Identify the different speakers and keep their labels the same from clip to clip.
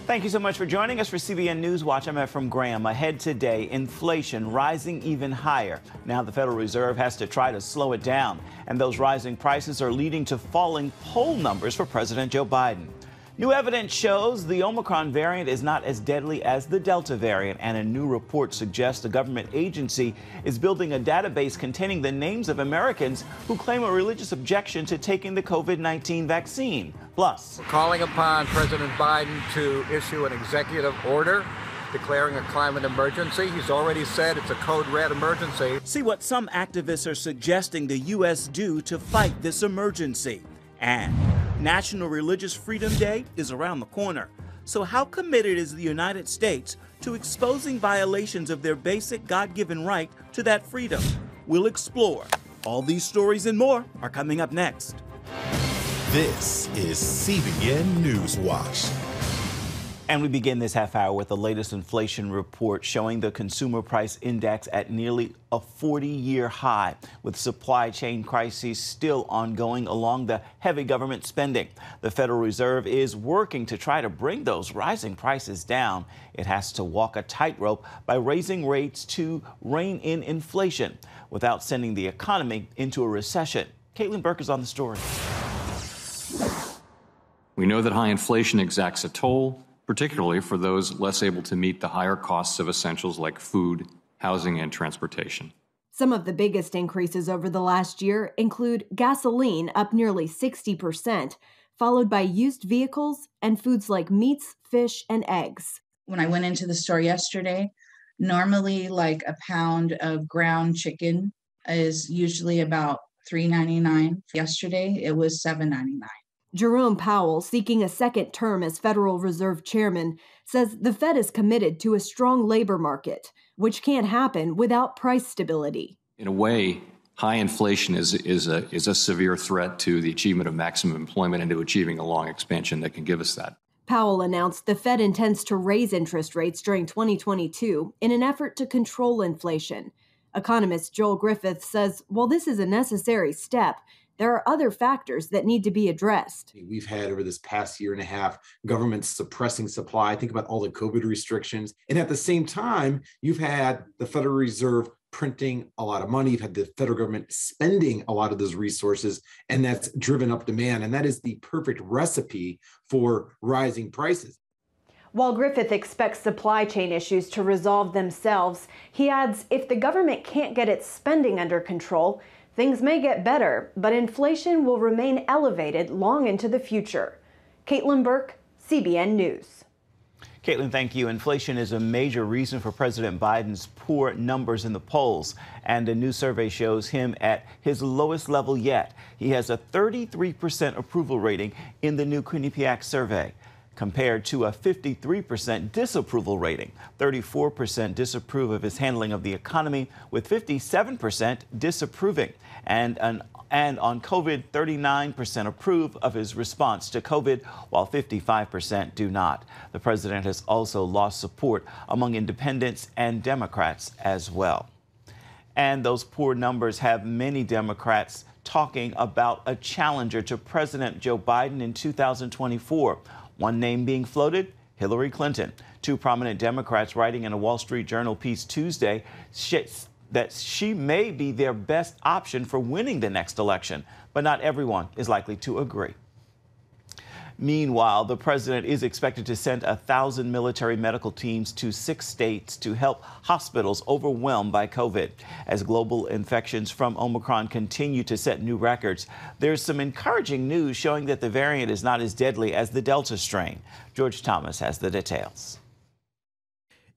Speaker 1: Thank you so much for joining us for CBN NewsWatch. I'm Ephraim Graham. Ahead today, inflation rising even higher. Now the Federal Reserve has to try to slow it down. And those rising prices are leading to falling poll numbers for President Joe Biden. New evidence shows the Omicron variant is not as deadly as the Delta variant, and a new report suggests a government agency is building a database containing the names of Americans who claim a religious objection to taking the COVID-19 vaccine. Plus,
Speaker 2: we're calling upon President Biden to issue an executive order declaring a climate emergency. He's already said it's a code red emergency.
Speaker 1: See what some activists are suggesting the U.S. do to fight this emergency. And National Religious Freedom Day is around the corner. So how committed is the United States to exposing violations of their basic God-given right to that freedom? We'll explore. All these stories and more are coming up next.
Speaker 3: This is CBN NewsWatch.
Speaker 1: And we begin this half hour with the latest inflation report showing the consumer price index at nearly a 40-year high, with supply chain crises still ongoing along the heavy government spending. The Federal Reserve is working to try to bring those rising prices down. It has to walk a tightrope by raising rates to rein in inflation without sending the economy into a recession. Caitlin Burke is on the story.
Speaker 4: We know that high inflation exacts a toll, particularly for those less able to meet the higher costs of essentials like food, housing, and transportation.
Speaker 5: Some of the biggest increases over the last year include gasoline up nearly 60%, followed by used vehicles and foods like meats, fish, and eggs.
Speaker 6: When I went into the store yesterday, normally like a pound of ground chicken is usually about $3.99. Yesterday, it was $7.99.
Speaker 5: Jerome Powell, seeking a second term as Federal Reserve Chairman, says the Fed is committed to a strong labor market, which can't happen without price stability.
Speaker 4: In a way, high inflation is a severe threat to the achievement of maximum employment and to achieving a long expansion that can give us that.
Speaker 5: Powell announced the Fed intends to raise interest rates during 2022 in an effort to control inflation. Economist Joel Griffith says while this is a necessary step, there are other factors that need to be addressed.
Speaker 7: We've had over this past year and a half, governments suppressing supply. Think about all the COVID restrictions. And at the same time, you've had the Federal Reserve printing a lot of money. You've had the federal government spending a lot of those resources, and that's driven up demand. And that is the perfect recipe for rising prices.
Speaker 5: While Griffith expects supply chain issues to resolve themselves, he adds if the government can't get its spending under control, things may get better, but inflation will remain elevated long into the future. Caitlin Burke, CBN News.
Speaker 1: Caitlin, thank you. Inflation is a major reason for President Biden's poor numbers in the polls, and a new survey shows him at his lowest level yet. He has a 33% approval rating in the new Quinnipiac survey, compared to a 53% disapproval rating. 34% disapprove of his handling of the economy, with 57% disapproving. And on COVID, 39% approve of his response to COVID, while 55% do not. The president has also lost support among independents and Democrats as well. And those poor numbers have many Democrats talking about a challenger to President Joe Biden in 2024. One name being floated, Hillary Clinton. Two prominent Democrats writing in a Wall Street Journal piece Tuesday that she may be their best option for winning the next election, but not everyone is likely to agree. Meanwhile, the president is expected to send 1,000 military medical teams to 6 states to help hospitals overwhelmed by COVID. As global infections from Omicron continue to set new records, there's some encouraging news showing that the variant is not as deadly as the Delta strain. George Thomas has the details.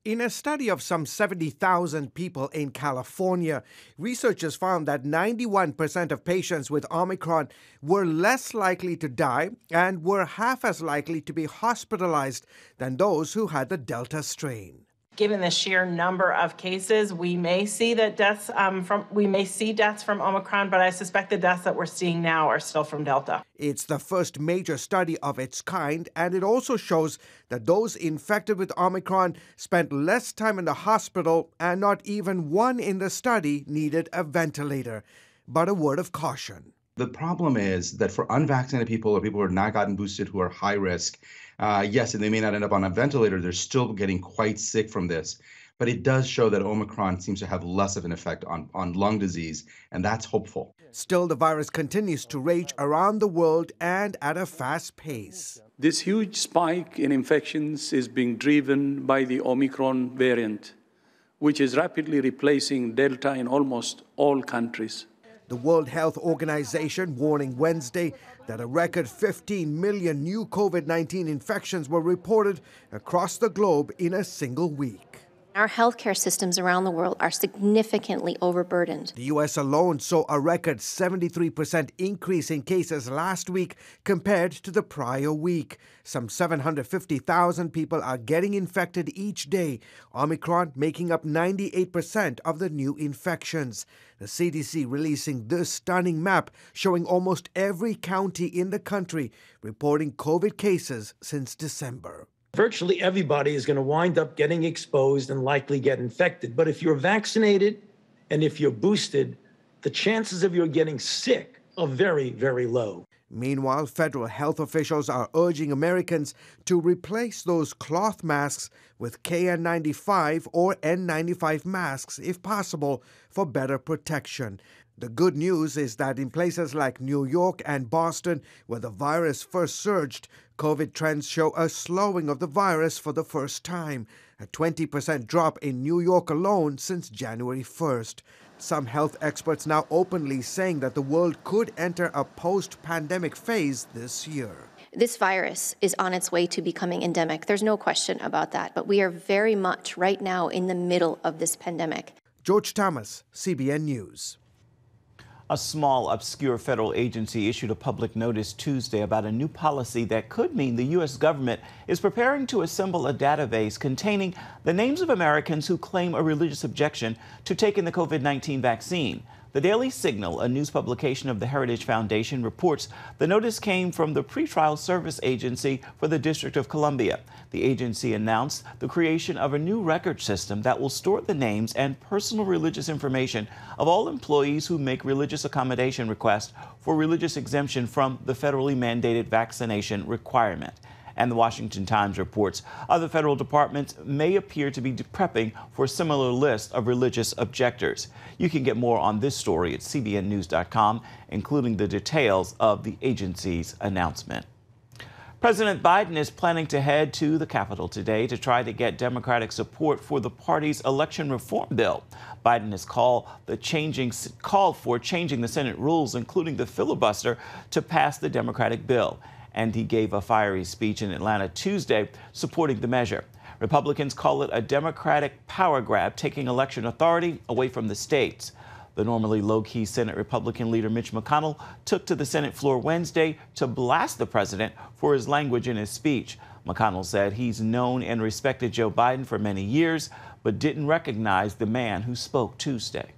Speaker 8: In a study of some 70,000 people in California, researchers found that 91% of patients with Omicron were less likely to die and were half as likely to be hospitalized than those who had the Delta strain.
Speaker 9: Given the sheer number of cases, we may see that deaths from Omicron, but I suspect the deaths that we're seeing now are still from Delta.
Speaker 8: It's the first major study of its kind, and it also shows that those infected with Omicron spent less time in the hospital, and not even one in the study needed a ventilator. But a word of caution.
Speaker 10: The problem is that for unvaccinated people or people who are not gotten boosted who are high risk, yes, and they may not end up on a ventilator, they're still getting quite sick from this. But it does show that Omicron seems to have less of an effect on lung disease, and that's hopeful.
Speaker 8: Still, the virus continues to rage around the world and at a fast pace.
Speaker 11: This huge spike in infections is being driven by the Omicron variant, which is rapidly replacing Delta in almost all countries.
Speaker 8: The World Health Organization warning Wednesday that a record 15 million new COVID-19 infections were reported across the globe in a single week.
Speaker 12: Our healthcare systems around the world are significantly overburdened.
Speaker 8: The U.S. alone saw a record 73% increase in cases last week compared to the prior week. Some 750,000 people are getting infected each day, Omicron making up 98% of the new infections. The CDC releasing this stunning map showing almost every county in the country reporting COVID cases since December.
Speaker 13: Virtually everybody is going to wind up getting exposed and likely get infected. But if you're vaccinated and if you're boosted, the chances of you getting sick are very, very low.
Speaker 8: Meanwhile, federal health officials are urging Americans to replace those cloth masks with KN95 or N95 masks if possible for better protection. The good news is that in places like New York and Boston, where the virus first surged, COVID trends show a slowing of the virus for the first time, a 20% drop in New York alone since January 1st. Some health experts now openly saying that the world could enter a post-pandemic phase this year.
Speaker 12: This virus is on its way to becoming endemic. There's no question about that. But we are very much right now in the middle of this pandemic.
Speaker 8: George Thomas, CBN News.
Speaker 1: A small, obscure federal agency issued a public notice Tuesday about a new policy that could mean the U.S. government is preparing to assemble a database containing the names of Americans who claim a religious objection to taking the COVID-19 vaccine. The Daily Signal, a news publication of the Heritage Foundation, reports the notice came from the Pretrial Service Agency for the District of Columbia. The agency announced the creation of a new record system that will store the names and personal religious information of all employees who make religious accommodation requests for religious exemption from the federally mandated vaccination requirement. And the Washington Times reports other federal departments may appear to be prepping for a similar list of religious objectors. You can get more on this story at cbnnews.com, including the details of the agency's announcement. President Biden is planning to head to the Capitol today to try to get Democratic support for the party's election reform bill. Biden has called for changing the Senate rules, including the filibuster, to pass the Democratic bill. And he gave a fiery speech in Atlanta Tuesday supporting the measure. Republicans call it a Democratic power grab, taking election authority away from the states. The normally low-key Senate Republican leader Mitch McConnell took to the Senate floor Wednesday to blast the president for his language in his speech. McConnell said he's known and respected Joe Biden for many years, but didn't recognize the man who spoke Tuesday.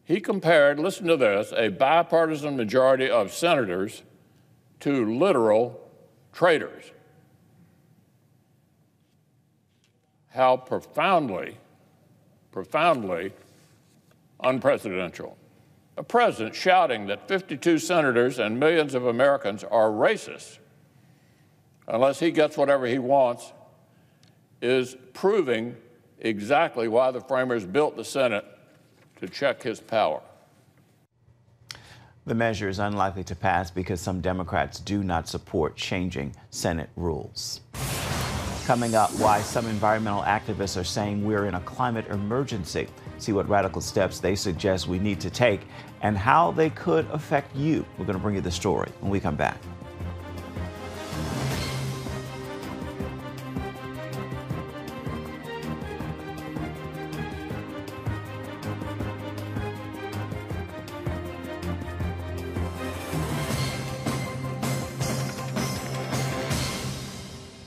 Speaker 14: He compared, listen to this, a bipartisan majority of senators to literal traitors. How profoundly unprecedented. A president shouting that 52 senators and millions of Americans are racist unless he gets whatever he wants is proving exactly why the framers built the Senate, to check his power.
Speaker 1: The measure is unlikely to pass because some Democrats do not support changing Senate rules. Coming up, why some environmental activists are saying we're in a climate emergency. See what radical steps they suggest we need to take and how they could affect you. We're going to bring you the story when we come back.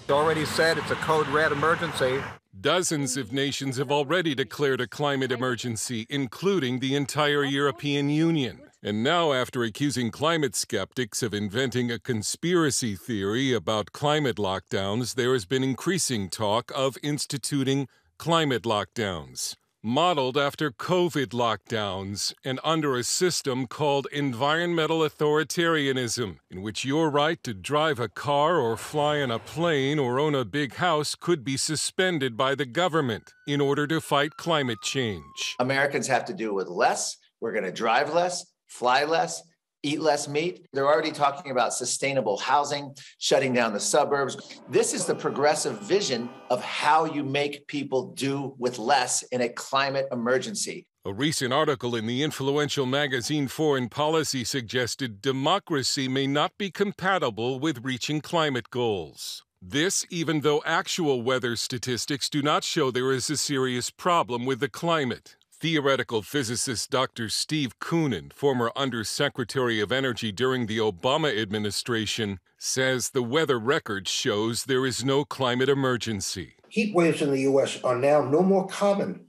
Speaker 2: Already said it's a code red emergency.
Speaker 15: Dozens of nations have already declared a climate emergency, including the entire European Union. And now, after accusing climate skeptics of inventing a conspiracy theory about climate lockdowns, there has been increasing talk of instituting climate lockdowns. modeled after COVID lockdowns and under a system called environmental authoritarianism, in which your right to drive a car or fly in a plane or own a big house could be suspended by the government in order to fight climate change.
Speaker 16: Americans have to do with less. We're going to drive less, fly less, eat less meat. They're already talking about sustainable housing, shutting down the suburbs. This is the progressive vision of how you make people do with less in a climate emergency.
Speaker 15: A recent article in the influential magazine Foreign Policy suggested democracy may not be compatible with reaching climate goals. This, even though actual weather statistics do not show there is a serious problem with the climate. Theoretical physicist Dr. Steve Koonin, former Undersecretary of Energy during the Obama administration, says the weather record shows there is no climate emergency.
Speaker 17: Heat waves in the U.S. are now no more common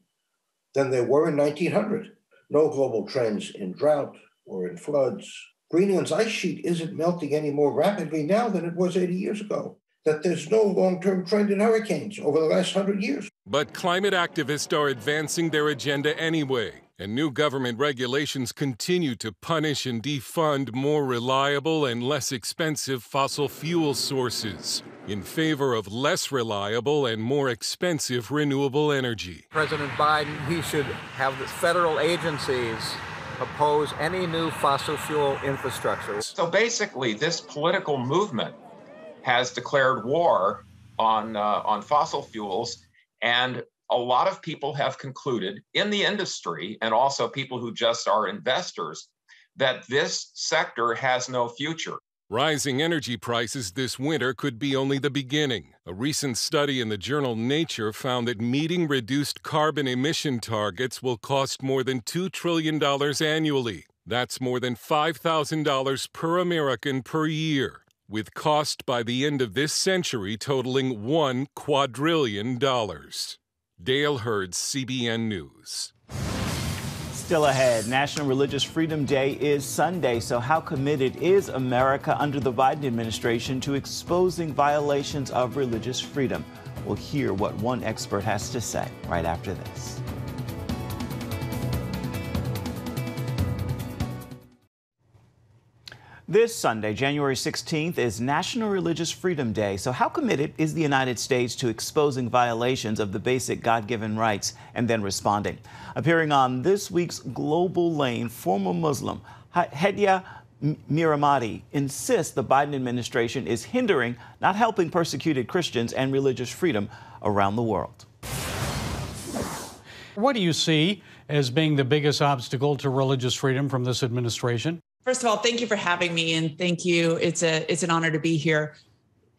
Speaker 17: than they were in 1900. No global trends in drought or in floods. Greenland's ice sheet isn't melting any more rapidly now than it was 80 years ago. That there's no long-term trend in hurricanes over the last 100 years.
Speaker 15: But climate activists are advancing their agenda anyway, and new government regulations continue to punish and defund more reliable and less expensive fossil fuel sources in favor of less reliable and more expensive renewable energy.
Speaker 2: President Biden, he should have the federal agencies oppose any new fossil fuel infrastructure.
Speaker 18: So basically, this political movement has declared war on fossil fuels, and a lot of people have concluded in the industry, and also people who just are investors, that this sector has no future.
Speaker 15: Rising energy prices this winter could be only the beginning. A recent study in the journal Nature found that meeting reduced carbon emission targets will cost more than $2 trillion annually. That's more than $5,000 per American per year, with cost by the end of this century totaling $1 quadrillion. Dale Hurd, CBN News.
Speaker 1: Still ahead, National Religious Freedom Day is Sunday, so how committed is America under the Biden administration to exposing violations of religious freedom? We'll hear what one expert has to say right after this. This Sunday, January 16th, is National Religious Freedom Day. So how committed is the United States to exposing violations of the basic God-given rights and then responding? Appearing on this week's Global Lane, former Muslim Hedia Miramati insists the Biden administration is hindering, not helping persecuted Christians and religious freedom around the world.
Speaker 19: What do you see as being the biggest obstacle to religious freedom from this administration?
Speaker 20: First of all, thank you for having me, and thank you. It's an honor to be here.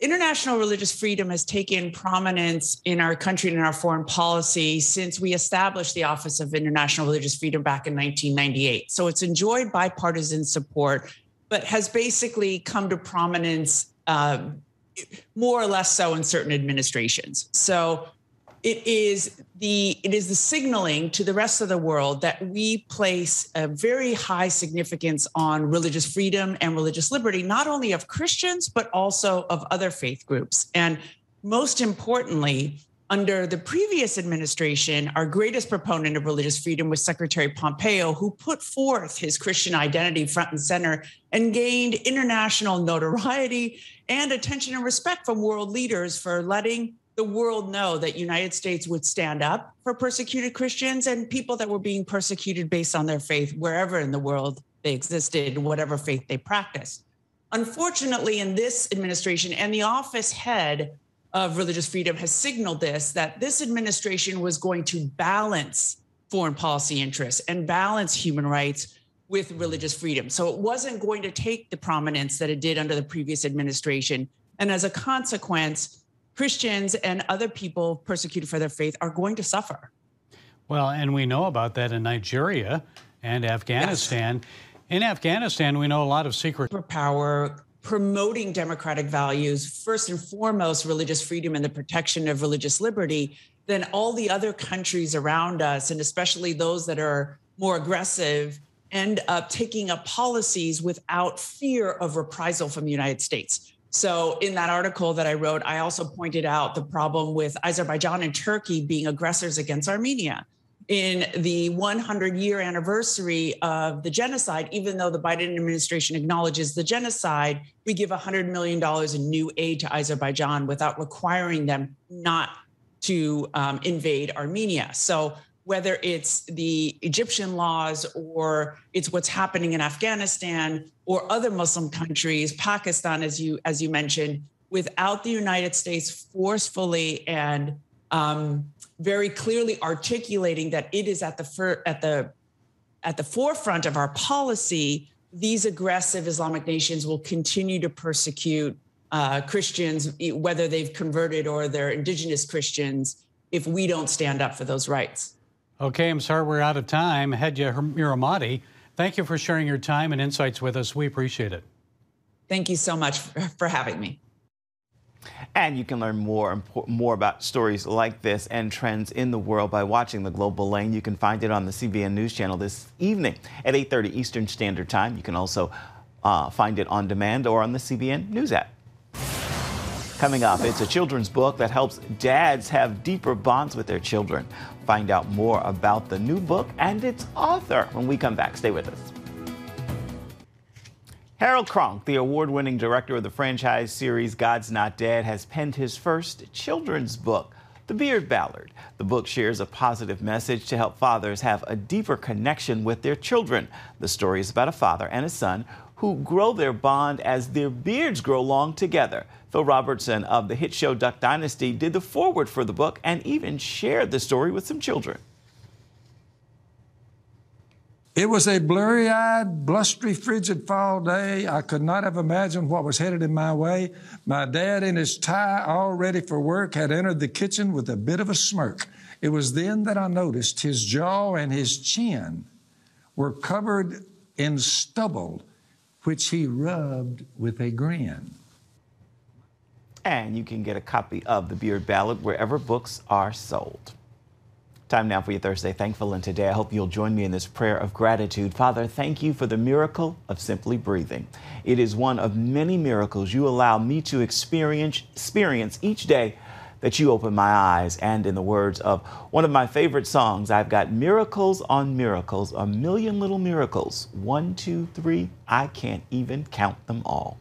Speaker 20: International religious freedom has taken prominence in our country and in our foreign policy since we established the Office of International Religious Freedom back in 1998. So it's enjoyed bipartisan support, but has basically come to prominence more or less so in certain administrations. So it is the signaling to the rest of the world that we place a very high significance on religious freedom and religious liberty, not only of Christians, but also of other faith groups. And most importantly, under the previous administration, our greatest proponent of religious freedom was Secretary Pompeo, who put forth his Christian identity front and center and gained international notoriety and attention and respect from world leaders for letting the world know that United States would stand up for persecuted Christians and people that were being persecuted based on their faith wherever in the world they existed, whatever faith they practiced. Unfortunately, in this administration, and the office head of religious freedom has signaled this, that this administration was going to balance foreign policy interests and balance human rights with religious freedom. So it wasn't going to take the prominence that it did under the previous administration. And as a consequence, Christians and other people persecuted for their faith are going to suffer.
Speaker 19: Well, and we know about that in Nigeria and Afghanistan. Yes. In Afghanistan, we know a lot of secret
Speaker 20: power promoting democratic values, first and foremost, religious freedom and the protection of religious liberty, then all the other countries around us, and especially those that are more aggressive, end up taking up policies without fear of reprisal from the United States. So in that article that I wrote, I also pointed out the problem with Azerbaijan and Turkey being aggressors against Armenia. in the 100-year anniversary of the genocide, even though the Biden administration acknowledges the genocide, we give $100 million in new aid to Azerbaijan without requiring them not to invade Armenia. So whether it's the Egyptian laws or it's what's happening in Afghanistan or other Muslim countries, Pakistan, as you mentioned, without the United States forcefully and very clearly articulating that it is at the forefront of our policy, these aggressive Islamic nations will continue to persecute Christians, whether they've converted or they're indigenous Christians, if we don't stand up for those rights.
Speaker 19: Okay, I'm sorry we're out of time. Hedja Miramati, thank you for sharing your time and insights with us. We appreciate it.
Speaker 20: Thank you so much for having me.
Speaker 1: And you can learn more about stories like this and trends in the world by watching The Global Lane. You can find it on the CBN News Channel this evening at 8:30 Eastern Standard Time. You can also find it on demand or on the CBN News app. Coming up, it's a children's book that helps dads have deeper bonds with their children. Find out more about the new book and its author when we come back. Stay with us. Harold Kronk, the award-winning director of the franchise series God's Not Dead, has penned his first children's book, The Beard Ballad. The book shares a positive message to help fathers have a deeper connection with their children. The story is about a father and a son who grow their bond as their beards grow long together. Phil Robertson of the hit show Duck Dynasty did the foreword for the book and even shared the story with some children.
Speaker 21: It was a blurry-eyed, blustery, frigid fall day. I could not have imagined what was headed in my way. My dad, in his tie, all ready for work, had entered the kitchen with a bit of a smirk. It was then that I noticed his jaw and his chin were covered in stubble, which he rubbed with a grin.
Speaker 1: And you can get a copy of The Beard Ballad wherever books are sold. Time now for your Thursday Thankful, and today I hope you'll join me in this prayer of gratitude. Father, thank you for the miracle of simply breathing. It is one of many miracles you allow me to experience each day that you open my eyes. And in the words of one of my favorite songs, I've got miracles on miracles, a million little miracles. 1, 2, 3, I can't even count them all.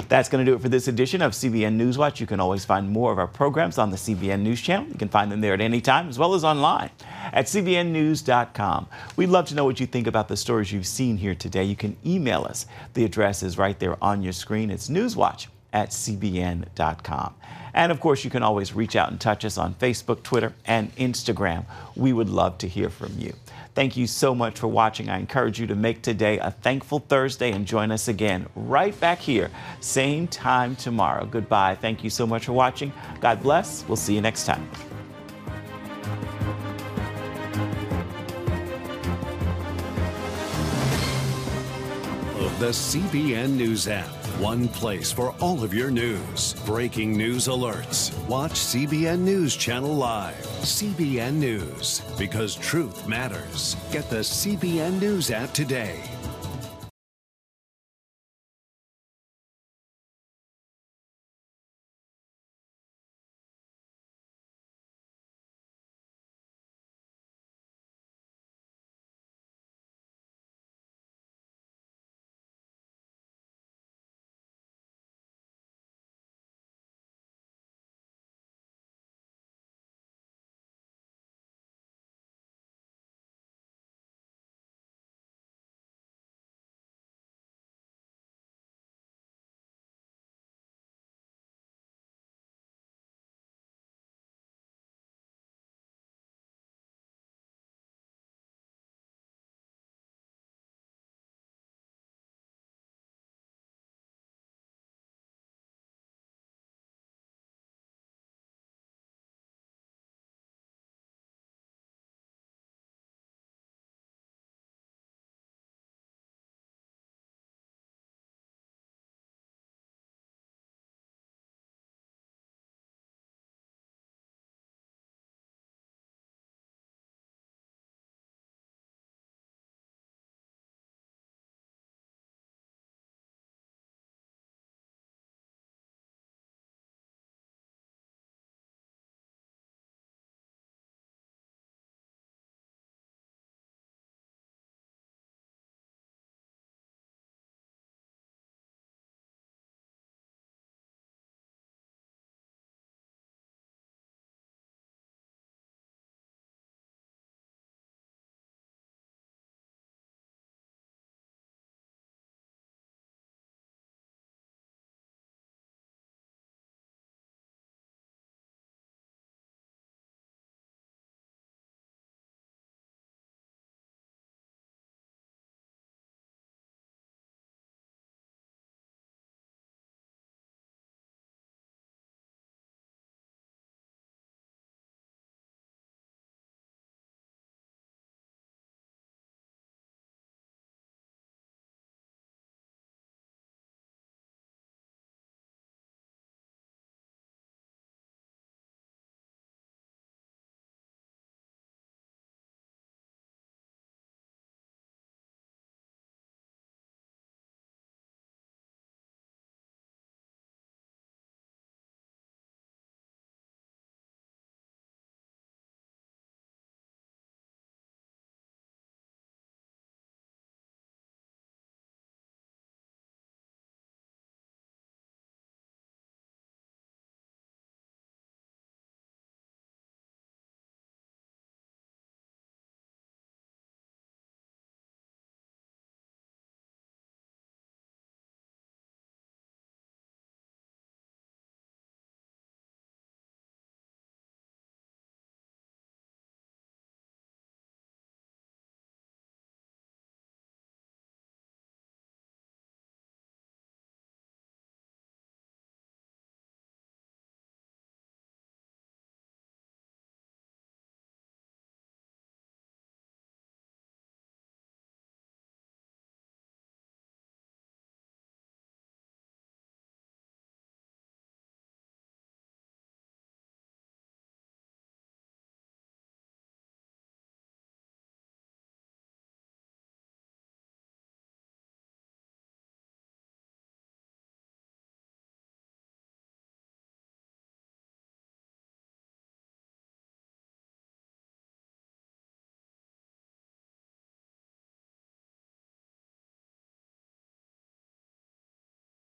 Speaker 1: That's going to do it for this edition of CBN NewsWatch. You can always find more of our programs on the CBN News Channel. You can find them there at any time, as well as online at cbnnews.com. We'd love to know what you think about the stories you've seen here today. You can email us. The address is right there on your screen. It's newswatch@cbn.com. And of course, you can always reach out and touch us on Facebook, Twitter, and Instagram. We would love to hear from you. Thank you so much for watching. I encourage you to make today a thankful Thursday and join us again right back here, same time tomorrow. Goodbye. Thank you so much for watching. God bless. We'll see you next time.
Speaker 22: The CBN News app. One place for all of your news. Breaking news alerts. Watch CBN News Channel live. CBN News. Because truth matters. Get the CBN News app today.